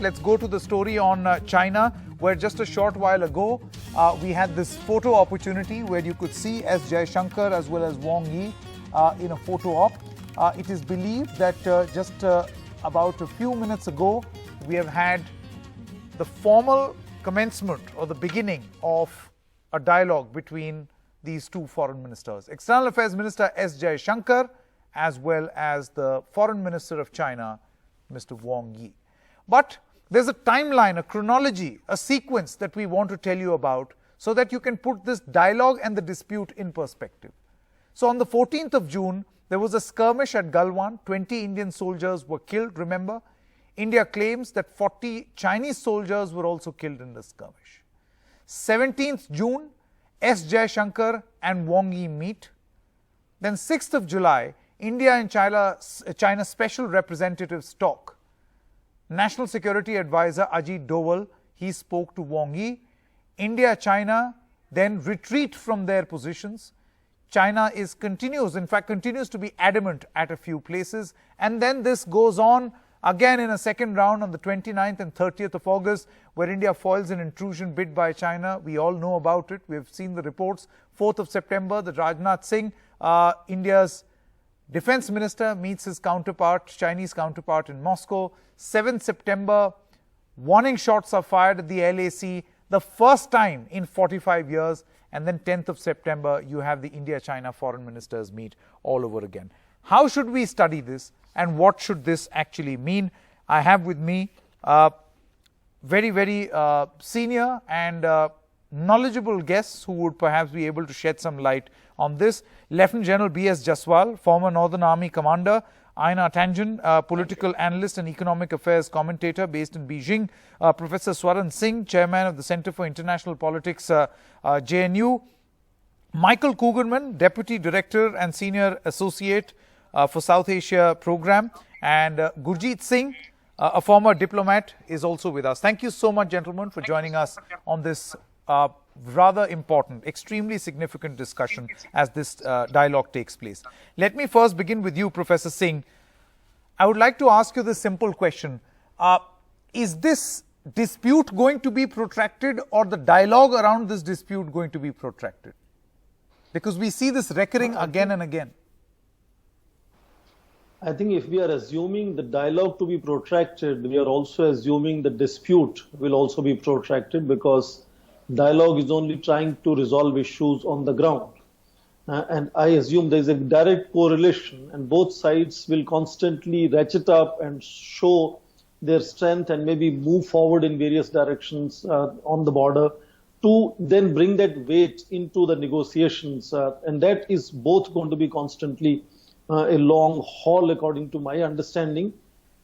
Let's go to the story on China, where just a short while ago, we had this photo opportunity where you could see S Jaishankar as well as Wang Yi in a photo op. It is believed that just about a few minutes ago, we have had the formal commencement or the beginning of a dialogue between these two foreign ministers. External Affairs Minister S Jaishankar as well as the Foreign Minister of China, Mr. Wang Yi. But there's a timeline, a chronology, a sequence that we want to tell you about so that you can put this dialogue and the dispute in perspective. So on the 14th of June, there was a skirmish at Galwan. 20 Indian soldiers were killed, remember? India claims that 40 Chinese soldiers were also killed in the skirmish. 17th June, S Jaishankar and Wang Yi meet. Then 6th of July, India and China special representatives talk. National Security Advisor Ajit Doval, he spoke to Wang Yi. India, China then retreat from their positions. China continues to be adamant at a few places. And then this goes on again in a second round on the 29th and 30th of August, where India foils an intrusion bid by China. We all know about it. We have seen the reports. 4th of September, the Rajnath Singh, India's Defense Minister meets his counterpart, Chinese counterpart in Moscow. 7th September, warning shots are fired at the LAC, the first time in 45 years. And then 10th of September, you have the India-China foreign ministers meet all over again. How should we study this and what should this actually mean? I have with me very senior and knowledgeable guests who would perhaps be able to shed some light on this. Lieutenant General B.S. Jaswal, former Northern Army commander. Aina Tanjan, political analyst and economic affairs commentator based in Beijing. Professor Swaran Singh, chairman of the Center for International Politics, JNU. Michael Kugerman, deputy director and senior associate for South Asia program. And Gurjeet Singh, a former diplomat, is also with us. Thank you so much, gentlemen, for joining us on this rather important, extremely significant discussion as this dialogue takes place. Let me first begin with you, Professor Singh. I would like to ask you this simple question. Is this dispute going to be protracted, or the dialogue around this dispute going to be protracted? Because we see this recurring again and again. I think if we are assuming the dialogue to be protracted, we are also assuming the dispute will also be protracted, because dialogue is only trying to resolve issues on the ground. And I assume there is a direct correlation, and both sides will constantly ratchet up and show their strength and maybe move forward in various directions on the border to then bring that weight into the negotiations. And that is both going to be constantly a long haul, according to my understanding.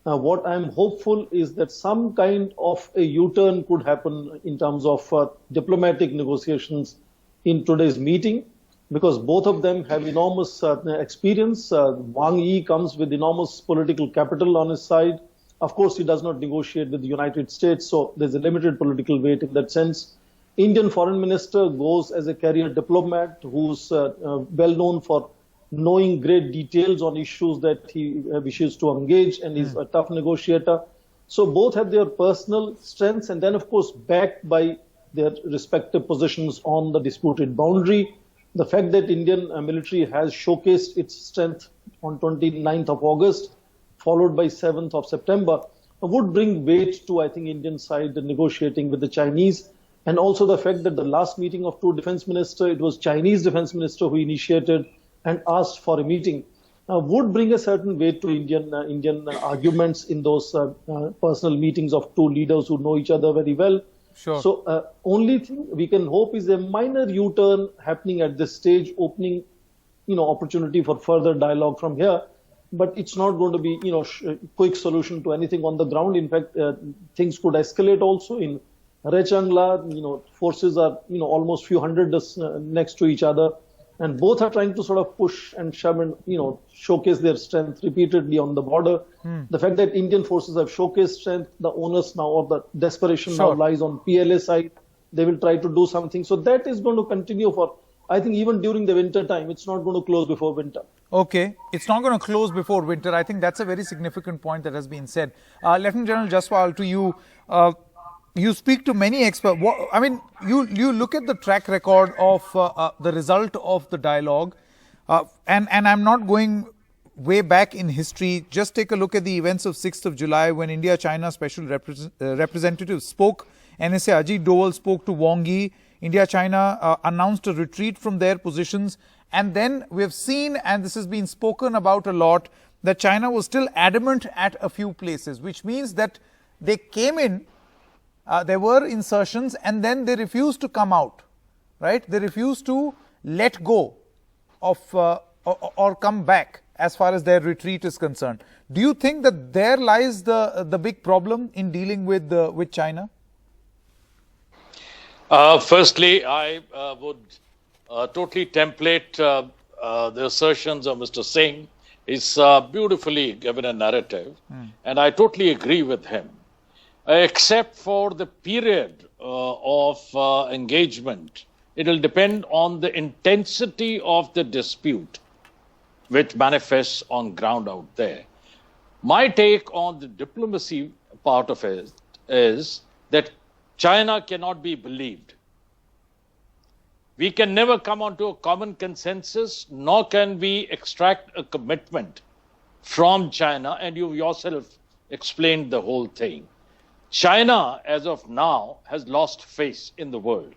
What I'm hopeful is that some kind of a U-turn could happen in terms of diplomatic negotiations in today's meeting, because both of them have enormous experience. Wang Yi comes with enormous political capital on his side. Of course, he does not negotiate with the United States, so there's a limited political weight in that sense. Indian foreign minister goes as a career diplomat who's well known for knowing great details on issues that he wishes to engage, and is a tough negotiator. So both have their personal strengths, and then of course backed by their respective positions on the disputed boundary. The fact that Indian military has showcased its strength on 29th of August, followed by 7th of September, would bring weight to, I think, Indian side negotiating with the Chinese. And also the fact that the last meeting of two defense ministers, it was Chinese defense minister who initiated and asked for a meeting, would bring a certain weight to Indian arguments in those personal meetings of two leaders who know each other very well. Sure. So only thing we can hope is a minor U-turn happening at this stage, opening opportunity for further dialogue from here. But it's not going to be quick solution to anything on the ground. In fact, things could escalate also in Rechangla. Forces are almost few hundred next to each other. And both are trying to sort of push and shove and, showcase their strength repeatedly on the border. The fact that Indian forces have showcased strength, the onus now, or the desperation now lies on PLA side. They will try to do something. So that is going to continue for I think even during the winter time, it's not going to close before winter. Okay, it's not going to close before winter. I think that's a very significant point that has been said. Lieutenant General Jaiswal, to you, you speak to many experts. I mean, you look at the track record of the result of the dialogue, and I'm not going way back in history. Just take a look at the events of 6th of July when India-China Special Representative spoke. NSA Ajit Doval spoke to Wang Yi. India-China announced a retreat from their positions. And then we have seen, and this has been spoken about a lot, that China was still adamant at a few places, which means that they came in, there were insertions, and then they refused to come out, right? They refused to let go of or come back as far as their retreat is concerned. Do you think that there lies the big problem in dealing with China? Firstly, I would totally template the assertions of Mr. Singh. He's beautifully given a narrative, and I totally agree with him, except for the period of engagement. It will depend on the intensity of the dispute, which manifests on ground out there. My take on the diplomacy part of it is that China cannot be believed. We can never come onto a common consensus, nor can we extract a commitment from China, and you yourself explained the whole thing. China, as of now, has lost face in the world.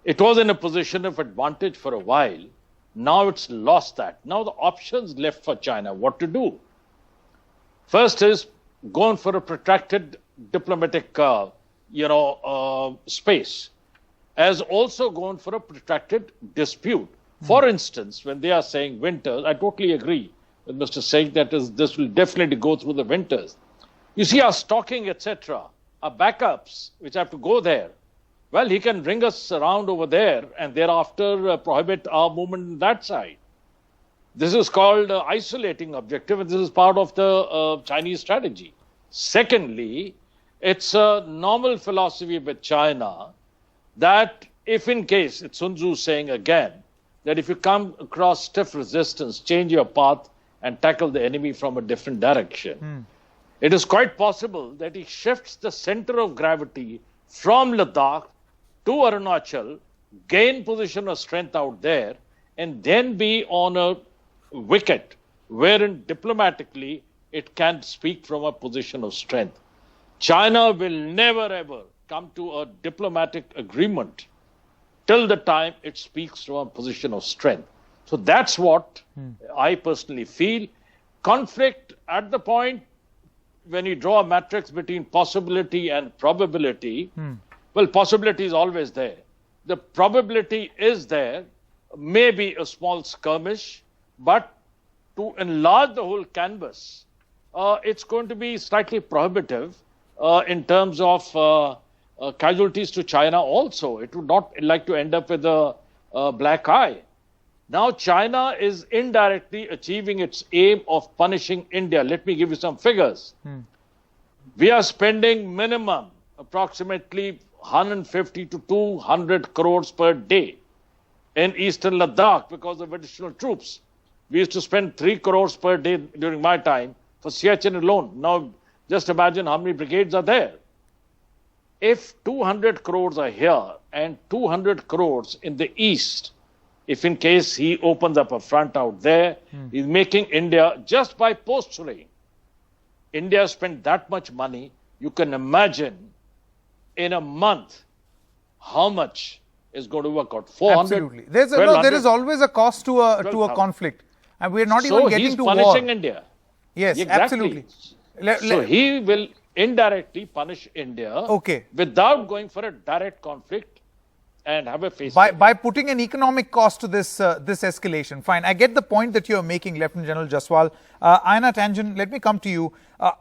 It was in a position of advantage for a while. Now it's lost that. Now the options left for China, what to do? First is going for a protracted diplomatic space, has also gone for a protracted dispute. For instance, when they are saying winters, I totally agree with Mr. Singh that this will definitely go through the winters. You see, our stocking, etc., our backups, which have to go there, well, he can bring us around over there and thereafter prohibit our movement on that side. This is called isolating objective, and this is part of the Chinese strategy. Secondly, it's a normal philosophy with China that if in case, it's Sun Tzu saying again, that if you come across stiff resistance, change your path and tackle the enemy from a different direction. It is quite possible that he shifts the center of gravity from Ladakh to Arunachal, gain position of strength out there, and then be on a wicket wherein diplomatically it can speak from a position of strength. China will never ever come to a diplomatic agreement till the time it speaks from a position of strength. So that's what I personally feel. Conflict at the point when you draw a matrix between possibility and probability, well, possibility is always there. The probability is there, maybe a small skirmish, but to enlarge the whole canvas, it's going to be slightly prohibitive in terms of casualties to China also. It would not like to end up with a black eye. Now, China is indirectly achieving its aim of punishing India. Let me give you some figures. We are spending minimum approximately 150 to 200 crores per day in eastern Ladakh because of additional troops. We used to spend 3 crores per day during my time for Siachen alone. Now, just imagine how many brigades are there. If 200 crores are here and 200 crores in the east, if in case he opens up a front out there, he's making India, just by posturing, India spent that much money. You can imagine in a month how much is going to work out. 400. Absolutely. There is always a cost to a conflict, and we are not even getting to war. So he's punishing India. Yes, exactly. Absolutely. So he will indirectly punish India without going for a direct conflict and have a face by putting an economic cost to this escalation. Fine, I get the point that you are making, Lieutenant General Jaiswal. Aina Tangent, let me come to you.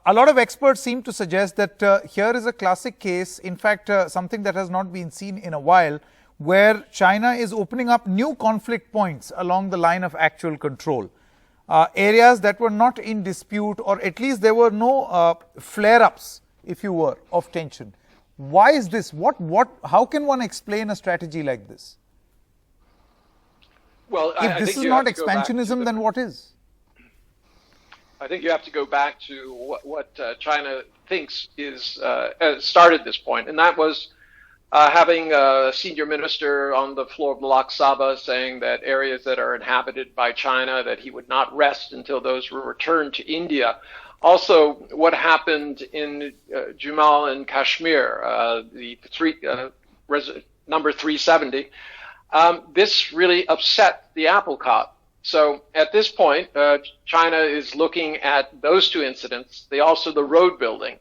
A lot of experts seem to suggest that here is a classic case, in fact, something that has not been seen in a while, where China is opening up new conflict points along the line of actual control. Areas that were not in dispute, or at least there were no flare-ups, if you were, of tension. Why is this? How can one explain a strategy like this? Well, If this is not expansionism, then what is? I think you have to go back to what China thinks is started this point, and that was having a senior minister on the floor of the Lok Sabha saying that areas that are inhabited by China, that he would not rest until those were returned to India. Also, what happened in Jammu and Kashmir, number 370, this really upset the apple cart. So at this point, China is looking at those two incidents, also the road building,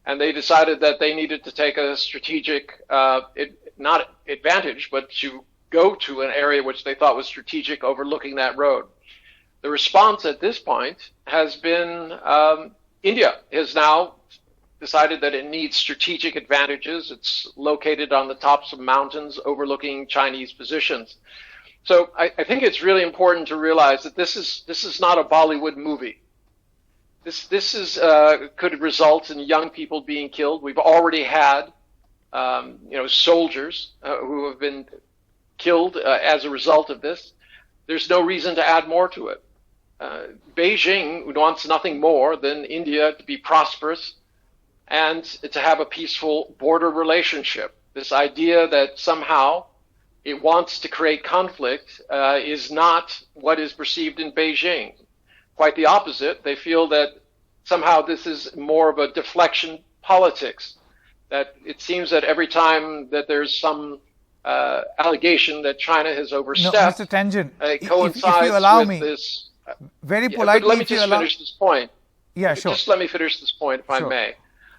and they decided that they needed to take a strategic, not advantage, but to go to an area which they thought was strategic overlooking that road. The response at this point has been India has now decided that it needs strategic advantages. It's located on the tops of mountains overlooking Chinese positions. So I think it's really important to realize that this is not a Bollywood movie. This is could result in young people being killed. We've already had soldiers who have been killed as a result of this. There's no reason to add more to it. Beijing wants nothing more than India to be prosperous and to have a peaceful border relationship. This idea that somehow it wants to create conflict is not what is perceived in Beijing. Quite the opposite. They feel that somehow this is more of a deflection politics, that it seems that every time that there's some allegation that China has overstepped, no, Mr. Tangent, it coincides if you allow with me, this. Very politely, but let me just finish this point. Yeah, sure. Just let me finish this point, if Sure. I may.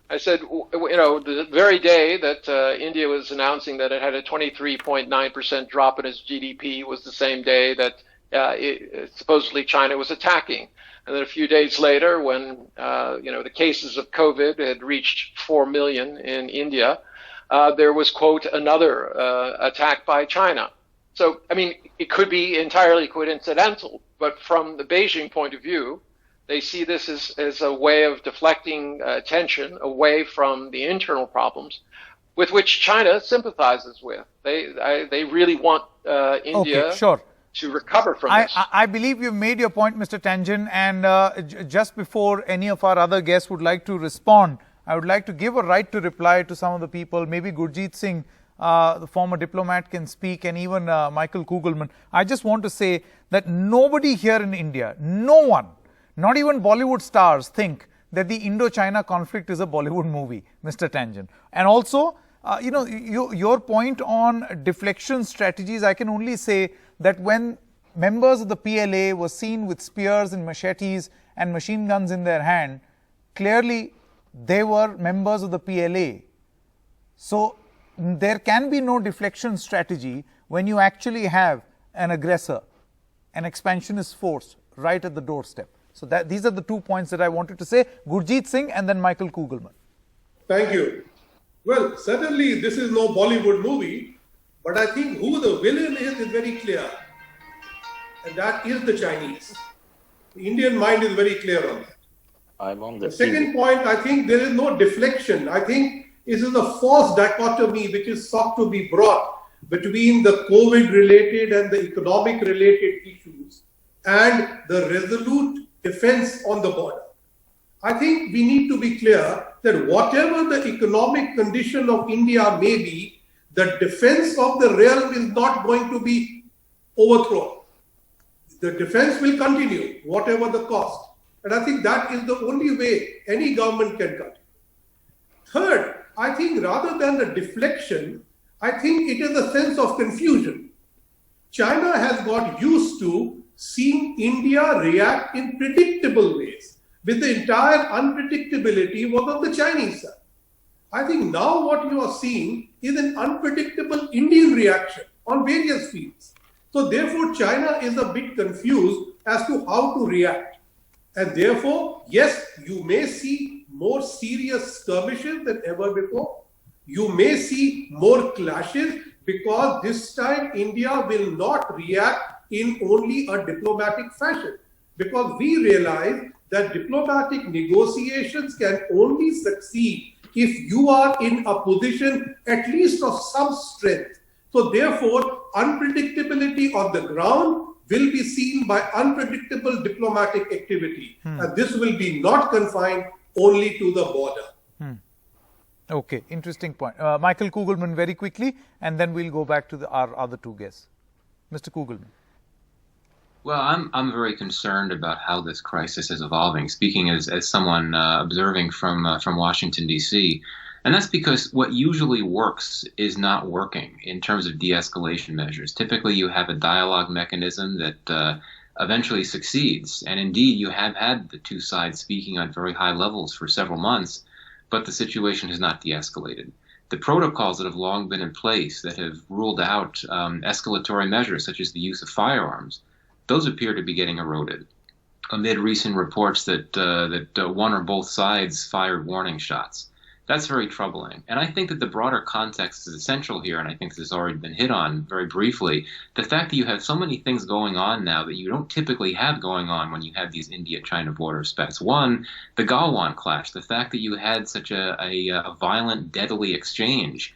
I said, the very day that India was announcing that it had a 23.9% drop in its GDP was the same day that supposedly China was attacking. And then a few days later, when the cases of COVID had reached 4 million in India, there was, quote, another attack by China. So, I mean, it could be entirely coincidental, but from the Beijing point of view, they see this as a way of deflecting attention away from the internal problems with which China sympathizes with. They really want India to recover from this. I believe you've made your point, Mr. Tangent, and just before any of our other guests would like to respond, I would like to give a right to reply to some of the people. Maybe Gurjeet Singh, the former diplomat, can speak, and even Michael Kugelman. I just want to say that nobody here in India, no one, not even Bollywood stars, think that the Indo-China conflict is a Bollywood movie, Mr. Tangent. And also, your point on deflection strategies, I can only say that when members of the PLA were seen with spears and machetes and machine guns in their hand, clearly they were members of the PLA. So there can be no deflection strategy when you actually have an aggressor, an expansionist force right at the doorstep. So these are the 2 points that I wanted to say. Gurjeet Singh and then Michael Kugelman. Thank you. Well, certainly this is no Bollywood movie, but I think who the villain is very clear. And that is the Chinese. The Indian mind is very clear on that. The second point, I think there is no deflection. I think this is a false dichotomy which is sought to be brought between the COVID-related and the economic-related issues and the resolute defense on the border. I think we need to be clear that whatever the economic condition of India may be, the defense of the realm is not going to be overthrown. The defense will continue, whatever the cost. And I think that is the only way any government can continue. Third, I think rather than the deflection, I think it is a sense of confusion. China has got used to seeing India react in predictable ways, with the entire unpredictability was on the Chinese side. I think now what you are seeing is an unpredictable Indian reaction on various fields. So therefore, China is a bit confused as to how to react. And therefore, yes, you may see more serious skirmishes than ever before. You may see more clashes because this time India will not react in only a diplomatic fashion, because we realize that diplomatic negotiations can only succeed if you are in a position at least of some strength. So therefore, unpredictability on the ground will be seen by unpredictable diplomatic activity. And this will be not confined only to the border. Okay, interesting point. Michael Kugelman, very quickly, and then we'll go back to our other two guests. Mr. Kugelman. Well, I'm very concerned about how this crisis is evolving, speaking as someone observing from Washington, D.C., and that's because what usually works is not working in terms of de-escalation measures. Typically, you have a dialogue mechanism that eventually succeeds, and indeed, you have had the two sides speaking on very high levels for several months, but the situation has not de-escalated. The protocols that have long been in place that have ruled out escalatory measures, such as the use of firearms, those appear to be getting eroded amid recent reports that one or both sides fired warning shots. That's very troubling. And I think that the broader context is essential here, and I think this has already been hit on very briefly. The fact that you have so many things going on now that you don't typically have going on when you have these India-China border spats. One, the Galwan clash, the fact that you had such a violent, deadly exchange.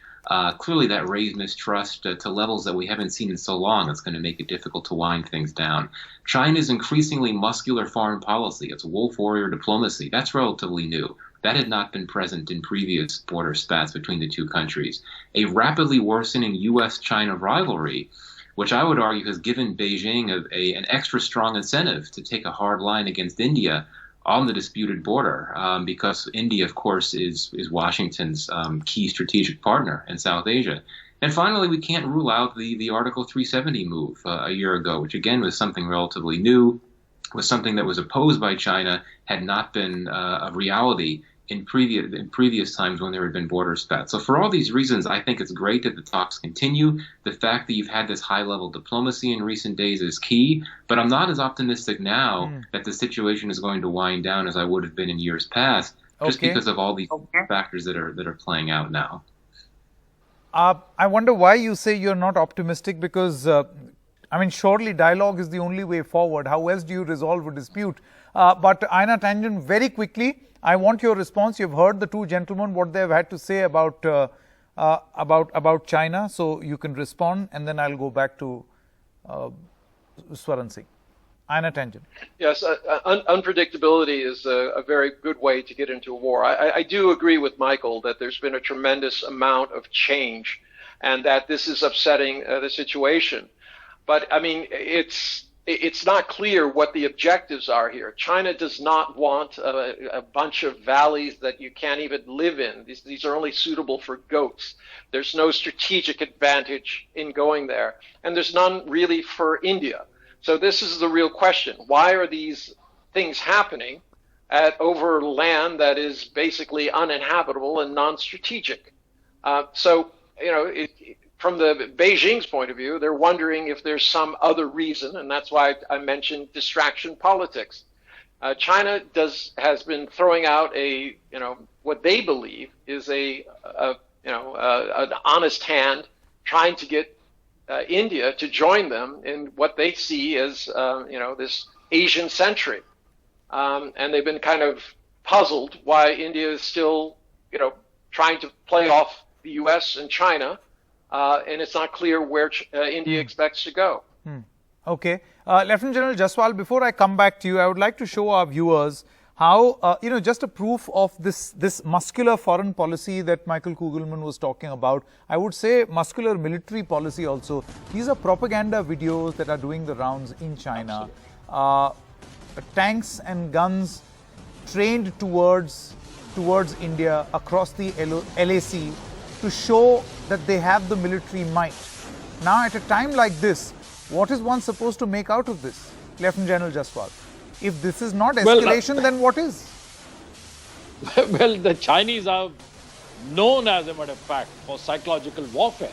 Clearly that raised mistrust to levels that we haven't seen in so long. It's going to make it difficult to wind things down. China's increasingly muscular foreign policy, its wolf warrior diplomacy, that's relatively new. That had not been present in previous border spats between the two countries. A rapidly worsening U.S.-China rivalry, which I would argue has given Beijing an extra strong incentive to take a hard line against India on the disputed border, because India, of course, is Washington's key strategic partner in South Asia. And finally, we can't rule out the Article 370 move a year ago, which again was something relatively new, was something that was opposed by China, had not been a reality in previous times when there had been border spats. So for all these reasons, I think it's great that the talks continue. The fact that you've had this high-level diplomacy in recent days is key, but I'm not as optimistic now that the situation is going to wind down as I would have been in years past, just because of all these factors that are playing out now. I wonder why you say you're not optimistic, because surely dialogue is the only way forward. How else do you resolve a dispute? But Aina Tangent, very quickly, I want your response. You've heard the two gentlemen, what they've had to say about China, so you can respond, and then I'll go back to Swaran Singh. Aina Tangent. Yes, unpredictability is a very good way to get into a war. I do agree with Michael that there's been a tremendous amount of change, and that this is upsetting the situation. But I mean, it's not clear what the objectives are here. China does not want a bunch of valleys that you can't even live in. These are only suitable for goats. There's no strategic advantage in going there, and there's none really for India. So this is the real question. Why are these things happening over land that is basically uninhabitable and non-strategic? From the Beijing's point of view, they're wondering if there's some other reason, and that's why I mentioned distraction politics. China has been throwing out what they believe is an honest hand, trying to get India to join them in what they see as this Asian century, and they've been kind of puzzled why India is still trying to play off the U.S. and China. And it's not clear where India expects to go. Okay. Lieutenant General Jaswal, before I come back to you, I would like to show our viewers how, just a proof of this muscular foreign policy that Michael Kugelman was talking about. I would say muscular military policy also. These are propaganda videos that are doing the rounds in China. Tanks and guns trained towards India across the LAC to show that they have the military might. Now, at a time like this, what is one supposed to make out of this, Lieutenant General Jaswal? If this is not escalation, then what is? Well, the Chinese are known, as a matter of fact, for psychological warfare.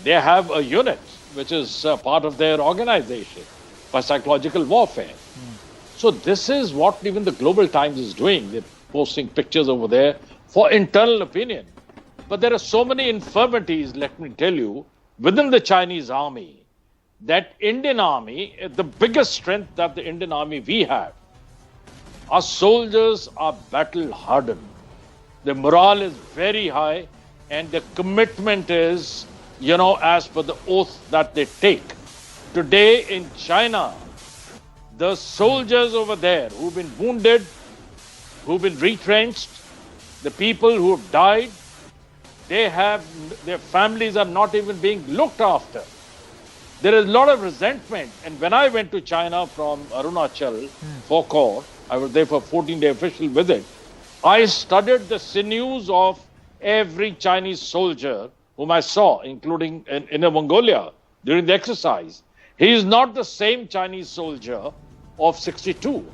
They have a unit which is part of their organization for psychological warfare. So this is what even the Global Times is doing. They're posting pictures over there for internal opinion. But there are so many infirmities, let me tell you, within the Chinese army, that Indian army, the biggest strength that the Indian army we have, our soldiers are battle hardened. Their morale is very high, and the commitment is as per the oath that they take. Today in China, the soldiers over there who've been wounded, who've been retrenched, the people who have died, their families are not even being looked after. There is a lot of resentment. And when I went to China from Arunachal for Corps, I was there for a 14-day official visit, I studied the sinews of every Chinese soldier whom I saw, including in Inner Mongolia, during the exercise. He is not the same Chinese soldier of 62.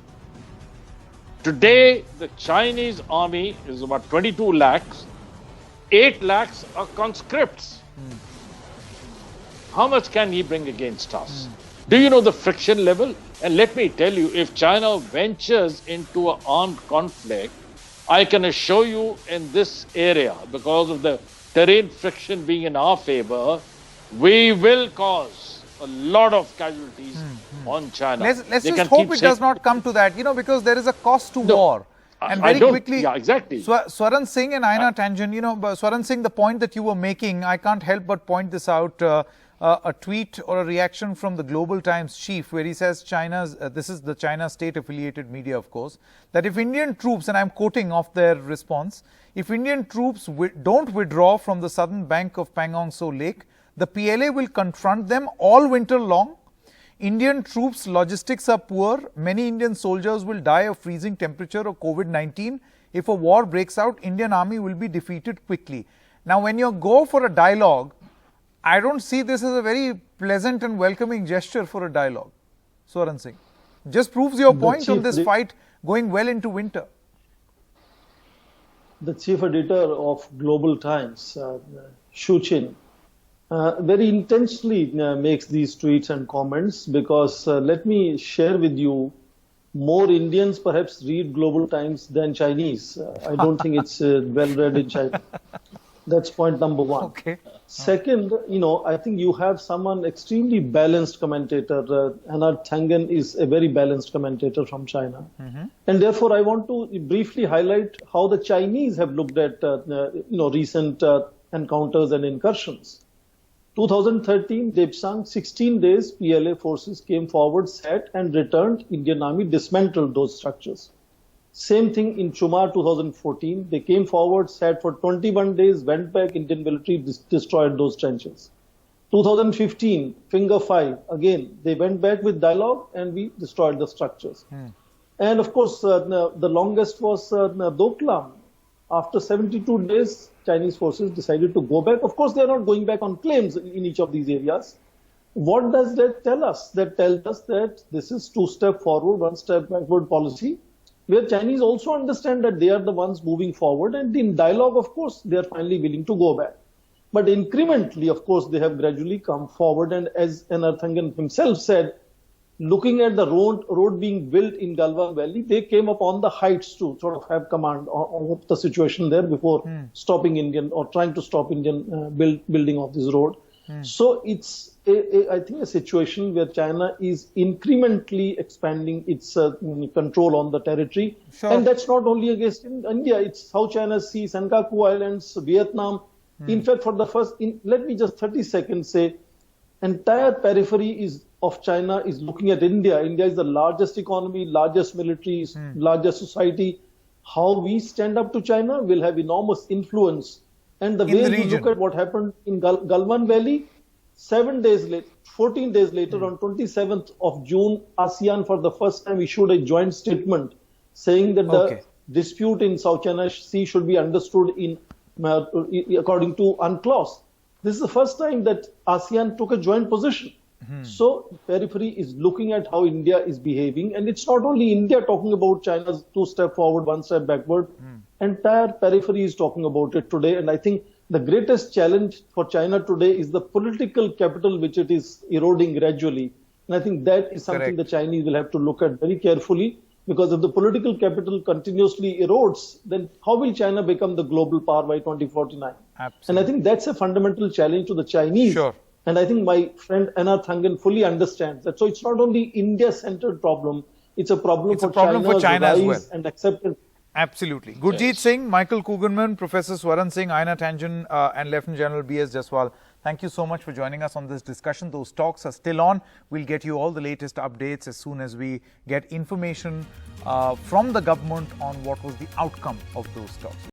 Today, the Chinese army is about 22 lakhs. 8 lakhs are conscripts. How much can he bring against us? Do you know the friction level? And let me tell you, if China ventures into an armed conflict, I can assure you in this area, because of the terrain friction being in our favor, we will cause a lot of casualties on China. Let's just hope it does not come to that, because there is a cost to war. And very quickly, yeah, exactly. Swaran Singh and Aina Tangent, Swaran Singh, the point that you were making, I can't help but point this out. A tweet or a reaction from the Global Times chief where he says this is the China state affiliated media, of course, that if Indian troops, and I'm quoting off their response, if Indian troops don't withdraw from the southern bank of Pangong Tso Lake, the PLA will confront them all winter long. Indian troops' logistics are poor. Many Indian soldiers will die of freezing temperature or COVID-19. If a war breaks out, Indian army will be defeated quickly. Now, when you go for a dialogue, I don't see this as a very pleasant and welcoming gesture for a dialogue. Swaran Singh. Just proves your point on this fight going well into winter. The chief editor of Global Times, Shu Qin, very intentionally makes these tweets and comments because let me share with you, more Indians perhaps read Global Times than Chinese. I don't think it's well read in China. That's point number one. Okay. Second, I think you have someone extremely balanced commentator. Anna Tangen is a very balanced commentator from China. And therefore, I want to briefly highlight how the Chinese have looked at, recent encounters and incursions. 2013, Depsang, 16 days, PLA forces came forward, sat and returned. Indian army dismantled those structures. Same thing in Chumar 2014. They came forward, sat for 21 days, went back, Indian military destroyed those trenches. 2015, Finger 5, again, they went back with dialogue and we destroyed the structures. And of course, the longest was Doklam. After 72 days, Chinese forces decided to go back. Of course, they are not going back on claims in each of these areas. What does that tell us? That tells us that this is two-step forward, one-step backward policy, where Chinese also understand that they are the ones moving forward, and in dialogue, of course, they are finally willing to go back. But incrementally, of course, they have gradually come forward, and as Enarthangan himself said, looking at the road being built in Galwan Valley, they came upon the heights to sort of have command of the situation there before stopping Indian or trying to stop Indian building of this road. So it's, I think, a situation where China is incrementally expanding its control on the territory. And that's not only against India, it's South China Sea, Senkaku Islands, Vietnam. In fact, for the first, let me just 30 seconds say, entire periphery of China is looking at India. India is the largest economy, largest military, largest society. How we stand up to China will have enormous influence. And the way you look at what happened in Galwan Valley, 14 days later, on 27th of June, ASEAN for the first time issued a joint statement saying that the dispute in South China Sea should be understood according to UNCLOS. This is the first time that ASEAN took a joint position. So periphery is looking at how India is behaving, and it's not only India talking about China's two-step forward, one-step backward. Entire periphery is talking about it today, and I think the greatest challenge for China today is the political capital which it is eroding gradually. And I think that is something the Chinese will have to look at very carefully, because if the political capital continuously erodes, then how will China become the global power by 2049? And I think that's a fundamental challenge to the Chinese. And I think my friend Enarthangan fully understands that. So it's not only India-centered problem, it's a problem for China as well. And acceptance. Absolutely. Gurjeet Singh, Michael Kugelman, Professor Swaran Singh, Aina Tangent and Lieutenant General B.S. Jaswal, Thank you so much for joining us on this discussion. Those talks are still on. We'll get you all the latest updates as soon as we get information from the government on what was the outcome of those talks.